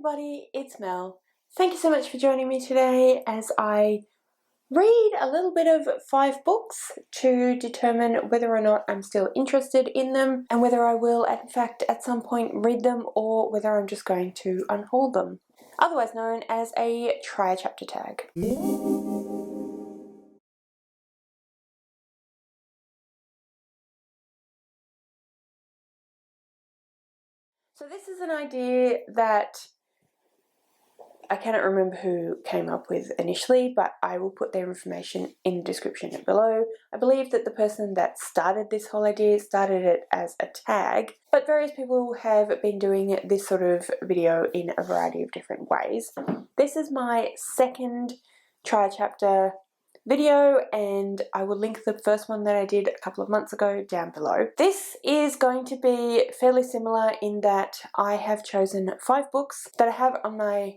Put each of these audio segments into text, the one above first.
everybody, it's Mel. Thank you so much for joining me today as I read a little bit of 5 books to determine whether or not I'm still interested in them and whether I will in fact at some point read them or whether I'm just going to unhaul them. Otherwise known as a try a chapter tag. So this is an idea that I cannot remember who came up with initially, but I will put their information in the description below. I believe that the person that started this whole idea started it as a tag, but various people have been doing this sort of video in a variety of different ways. This is my second try a chapter video, and I will link the first one that I did a couple of months ago down below. This is going to be fairly similar in that I have chosen 5 books that I have on my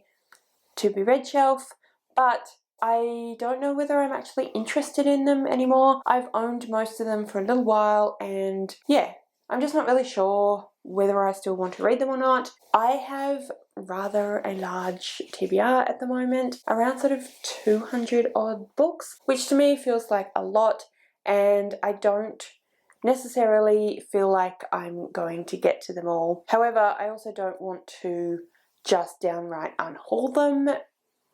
to be read shelf, but I don't know whether I'm actually interested in them anymore. I've owned most of them for a little while and yeah, I'm just not really sure whether I still want to read them or not. I have rather a large TBR at the moment, around sort of 200 odd books, which to me feels like a lot, and I don't necessarily feel like I'm going to get to them all. However, I also don't want to just downright unhaul them,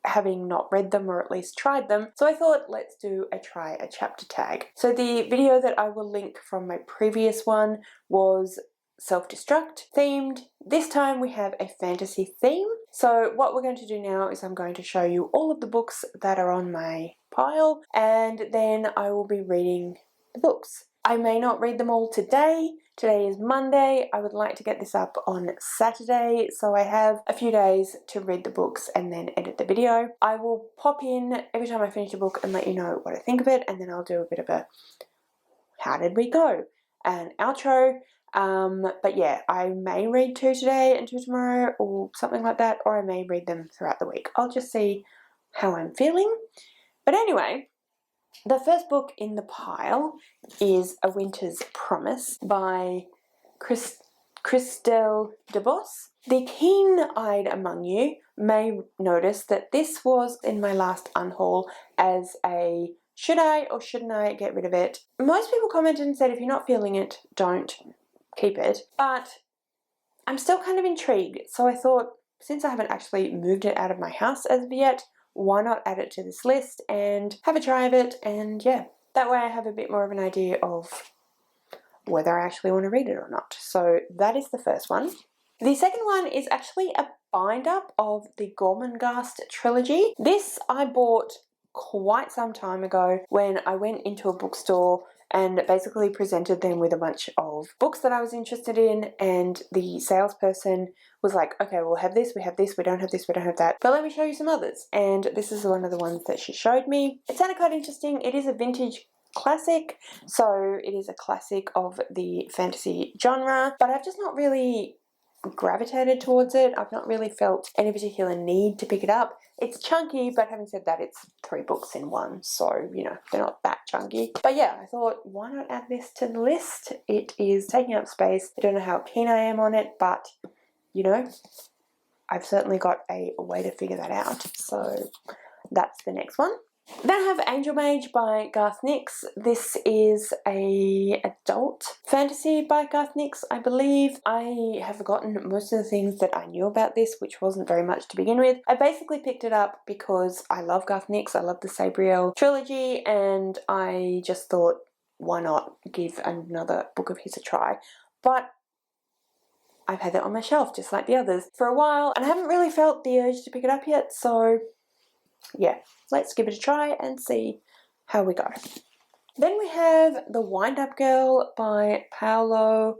having not read them or at least tried them. So I thought, let's do a try a chapter tag. So the video that I will link from my previous one was self-destruct themed. This time we have a fantasy theme. So what we're going to do now is I'm going to show you all of the books that are on my pile, and then I will be reading the books. I may not read them all today. Today is Monday. I would like to get this up on Saturday, so I have a few days to read the books and then edit the video. I will pop in every time I finish a book and let you know what I think of it, and then I'll do a bit of a how did we go, an outro. But yeah, I may read 2 today and 2 tomorrow or something like that, or I may read them throughout the week. I'll just see how I'm feeling. But anyway, the first book in the pile is A Winter's Promise by Christelle DeBoss. The keen-eyed among you may notice that this was in my last unhaul as a should I or shouldn't I get rid of it. Most people commented and said if you're not feeling it, don't keep it. But I'm still kind of intrigued, so I thought since I haven't actually moved it out of my house as of yet, why not add it to this list and have a try of it, and yeah, that way I have a bit more of an idea of whether I actually want to read it or not. So that is the first one. The second one is actually a bind-up of the Gormenghast trilogy. This I bought quite some time ago when I went into a bookstore and basically presented them with a bunch of books that I was interested in, and the salesperson was like, okay, we'll have this, we have this, we don't have this, we don't have that, but let me show you some others. And this is one of the ones that she showed me. It sounded quite interesting. It is a vintage classic, so it is a classic of the fantasy genre, but I've just not really gravitated towards it. I've not really felt any particular need to pick it up. It's chunky, but having said that, it's 3 books in one, so you know, they're not that chunky. But yeah, I thought, why not add this to the list? It is taking up space. I don't know how keen I am on it, but you know, I've certainly got a way to figure that out. So that's the next one. Then I have Angel Mage by Garth Nix. This is a adult fantasy by Garth Nix, I believe. I have forgotten most of the things that I knew about this, which wasn't very much to begin with. I basically picked it up because I love Garth Nix, I love the Sabriel trilogy, and I just thought, why not give another book of his a try? But I've had it on my shelf just like the others for a while, and I haven't really felt the urge to pick it up yet, so yeah, let's give it a try and see how we go. Then we have The Wind-Up Girl by Paolo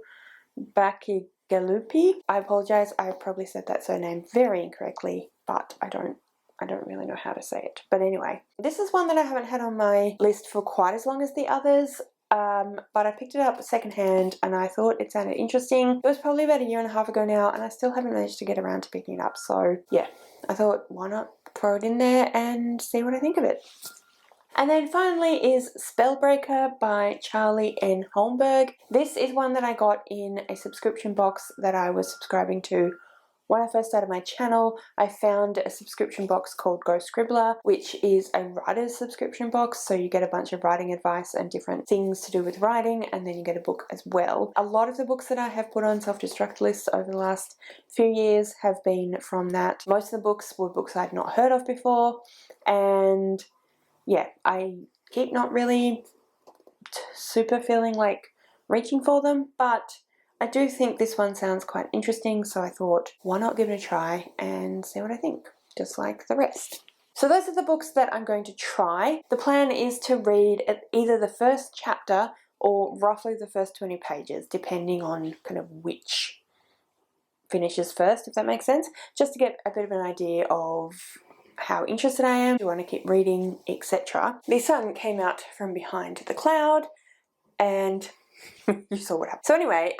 Bacigalupi. I apologise, I probably said that surname very incorrectly, but I don't really know how to say it. But anyway, this is one that I haven't had on my list for quite as long as the others. But I picked it up secondhand and I thought it sounded interesting. It was probably about 1.5 years ago now, and I still haven't managed to get around to picking it up. So yeah, I thought, why not throw it in there and see what I think of it. And then finally is Spellbreaker by Charlie N. Holmberg. This is one that I got in a subscription box that I was subscribing to When I first started my channel, I found a subscription box called Go Scribbler, which is a writer's subscription box, so you get a bunch of writing advice and different things to do with writing, and then you get a book as well. A lot of the books that I have put on self-destruct lists over the last few years have been from that. Most of the books were books I'd not heard of before, and yeah, I keep not really super feeling like reaching for them, but I do think this one sounds quite interesting, so I thought, why not give it a try and see what I think, just like the rest. So those are the books that I'm going to try. The plan is to read either the first chapter or roughly the first 20 pages, depending on kind of which finishes first, if that makes sense, just to get a bit of an idea of how interested I am, do I want to keep reading, etc. The sun came out from behind the cloud, and you saw what happened. So anyway,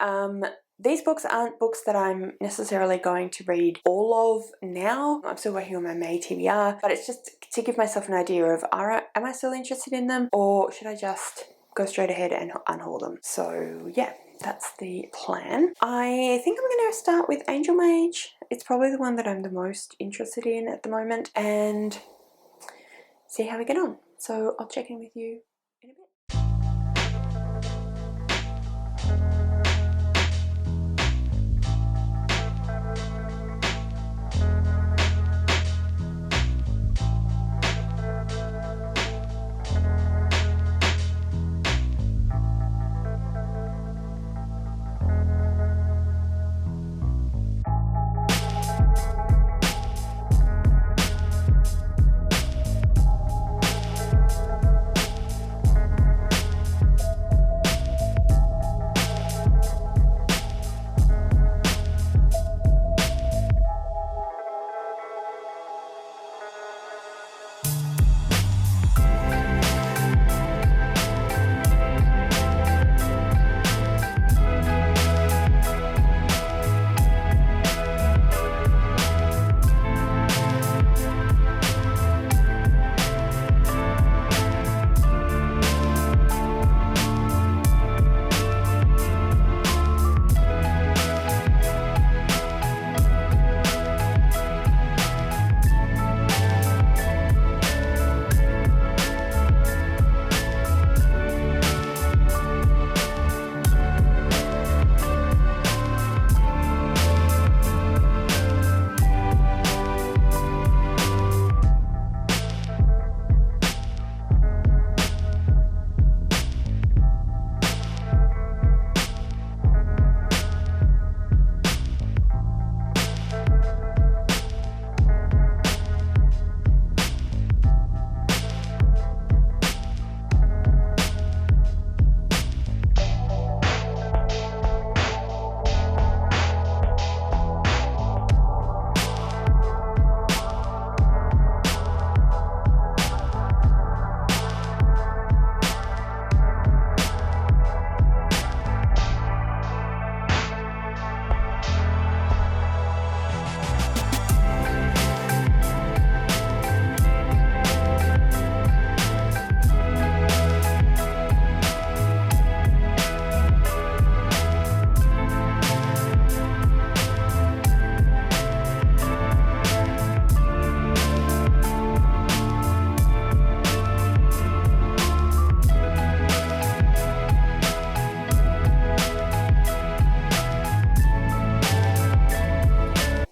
these books aren't books that I'm necessarily going to read all of now. I'm still working on my May TBR, but it's just to give myself an idea of, am I still interested in them, or should I just go straight ahead and unhaul them? So yeah, that's the plan. I think I'm going to start with Angel Mage. It's probably the one that I'm the most interested in at the moment, and see how we get on. So I'll check in with you in a bit.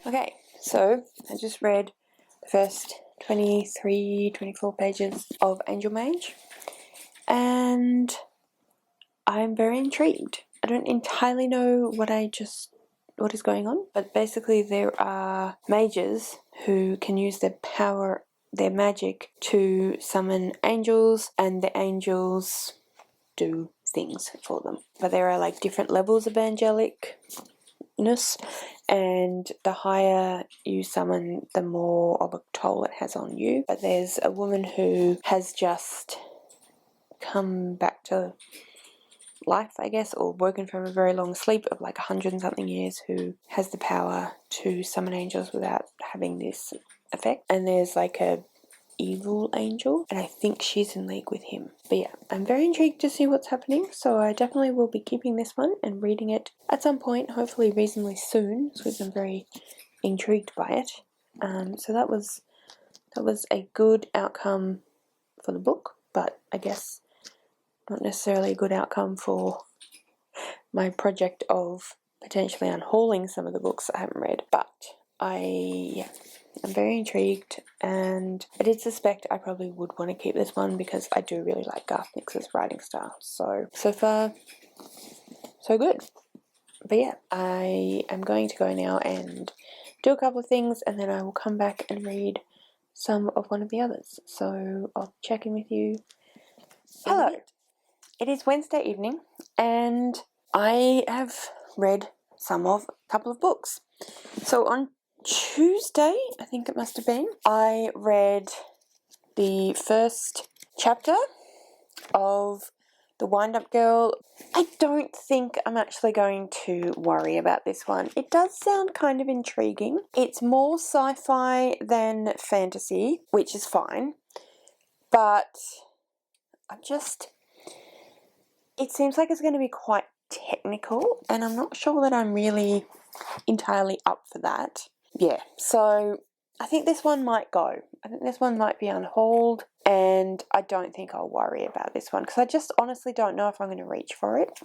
Okay, so I just read the first 23, 24 pages of Angel Mage, and I'm very intrigued. I don't entirely know what is going on, but basically there are mages who can use their power, their magic, to summon angels, and the angels do things for them. But there are like different levels of angelicness, and the higher you summon, the more of a toll it has on you. But there's a woman who has just come back to life, I guess, or woken from a very long sleep of like 100 and something years, who has the power to summon angels without having this effect. And there's like a evil angel, and I think she's in league with him. But yeah, I'm very intrigued to see what's happening, so I definitely will be keeping this one and reading it at some point, hopefully reasonably soon, because I'm very intrigued by it. So that was a good outcome for the book, but I guess not necessarily a good outcome for my project of potentially unhauling some of the books I haven't read. But I'm very intrigued, and I did suspect I probably would want to keep this one because I do really like Garth Nix's writing style. So far, so good. But yeah, I am going to go now and do a couple of things, and then I will come back and read some of one of the others. So I'll check in with you. Hello. It is Wednesday evening, and I have read a couple of books. So on Tuesday, I think it must have been, I read the first chapter of The Wind-Up Girl. I don't think I'm actually going to worry about this one. It does sound kind of intriguing. It's more sci-fi than fantasy, which is fine, but it seems like it's going to be quite technical, and I'm not sure that I'm really entirely up for that. Yeah, so I think this one might go. I think this one might be unhauled, and I don't think I'll worry about this one because I just honestly don't know if I'm going to reach for it.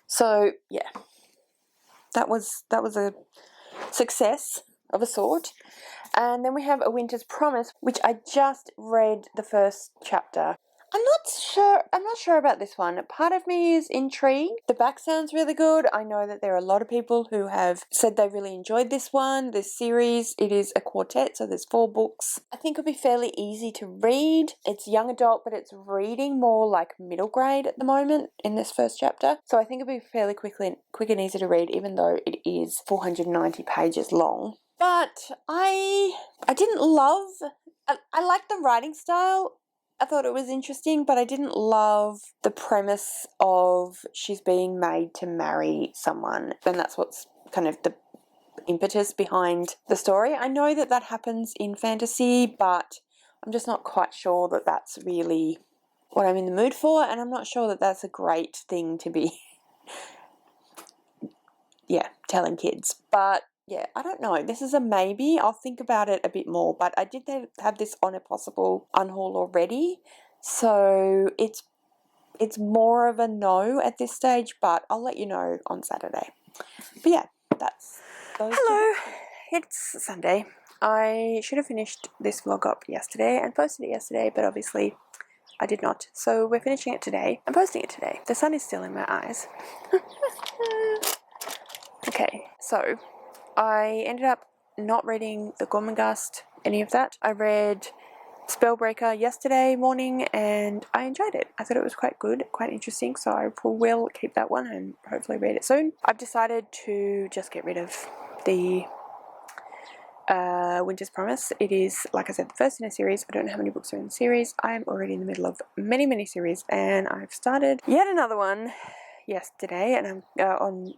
So yeah, that was a success of a sort. And then we have A Winter's Promise, which I just read the first chapter. I'm not sure about this one. Part of me is intrigued. The back sounds really good. I know that there are a lot of people who have said they really enjoyed this series. It is a quartet, so there's 4 books. I think it'll be fairly easy to read. It's young adult, but it's reading more like middle grade at the moment in this first chapter. So I think it'll be fairly quick and easy to read, even though it is 490 pages long. But I didn't love... I like the writing style. I thought it was interesting, but I didn't love the premise of she's being made to marry someone, and that's what's kind of the impetus behind the story. I know that happens in fantasy, but I'm just not quite sure that that's really what I'm in the mood for, and I'm not sure that that's a great thing to be telling kids. But yeah, I don't know. This is a maybe. I'll think about it a bit more, but I did have this on a possible unhaul already, so it's more of a no at this stage, but I'll let you know on Saturday. But yeah, that's those. Hello, it's Sunday. I should have finished this vlog up yesterday and posted it yesterday, but obviously I did not. So we're finishing it today and posting it today. The sun is still in my eyes. Okay, so I ended up not reading the Gormenghast, any of that. I read Spellbreaker yesterday morning and I enjoyed it. I thought it was quite good, quite interesting, so I will keep that one and hopefully read it soon. I've decided to just get rid of the Winter's Promise. It is, like I said, the first in a series. I don't know how many books are in the series. I am already in the middle of many series, and I've started yet another one yesterday, and I'm on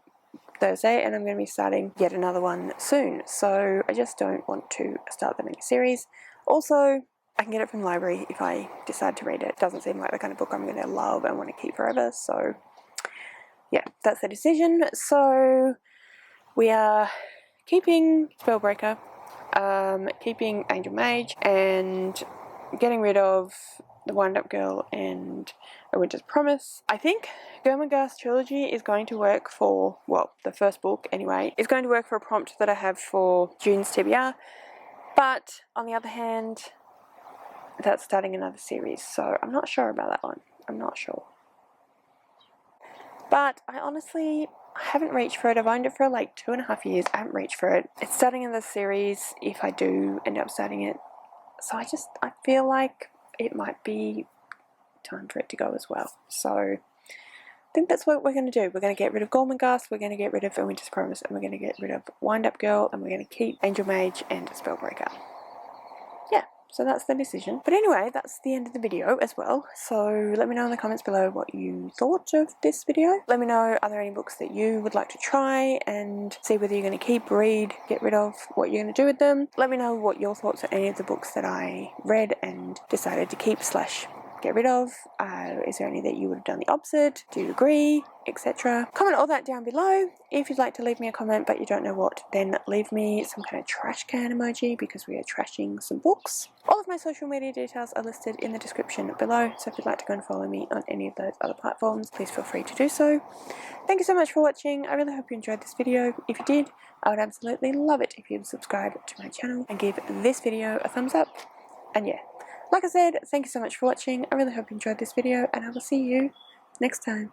Thursday, and I'm going to be starting yet another one soon, so I just don't want to start that many series. Also, I can get it from the library if I decide to read it. It doesn't seem like the kind of book I'm going to love and want to keep forever, so yeah, that's the decision. So we are keeping Spellbreaker, keeping Angel Mage, and getting rid of The Wind-Up Girl and A Winter's Promise. I think Gormenghast Trilogy is going to work for, well, the first book anyway, is going to work for a prompt that I have for June's TBR, but on the other hand, that's starting another series, so I'm not sure about that one. I'm not sure. But I honestly haven't reached for it. I've owned it for like 2.5 years. I haven't reached for it. It's starting another series if I do end up starting it. So I feel like it might be time for it to go as well. So I think that's what we're going to do. We're going to get rid of Gormenghast, we're going to get rid of A Winter's Promise, and we're going to get rid of Wind-Up Girl, and we're going to keep Angel Mage and Spellbreaker. Yeah, so that's the decision. But anyway, that's the end of the video as well. So let me know in the comments below what you thought of this video. Let me know, are there any books that you would like to try and see whether you're going to keep, read, get rid of, what you're going to do with them. Let me know what your thoughts are any of the books that I read and decided to keep / get rid of? Is there any that you would have done the opposite? Do you agree? Etc. Comment all that down below. If you'd like to leave me a comment but you don't know what, then leave me some kind of trash can emoji because we are trashing some books. All of my social media details are listed in the description below, so if you'd like to go and follow me on any of those other platforms, please feel free to do so. Thank you so much for watching. I really hope you enjoyed this video. If you did, I would absolutely love it if you'd subscribe to my channel and give this video a thumbs up. And yeah, like I said, thank you so much for watching. I really hope you enjoyed this video, and I will see you next time.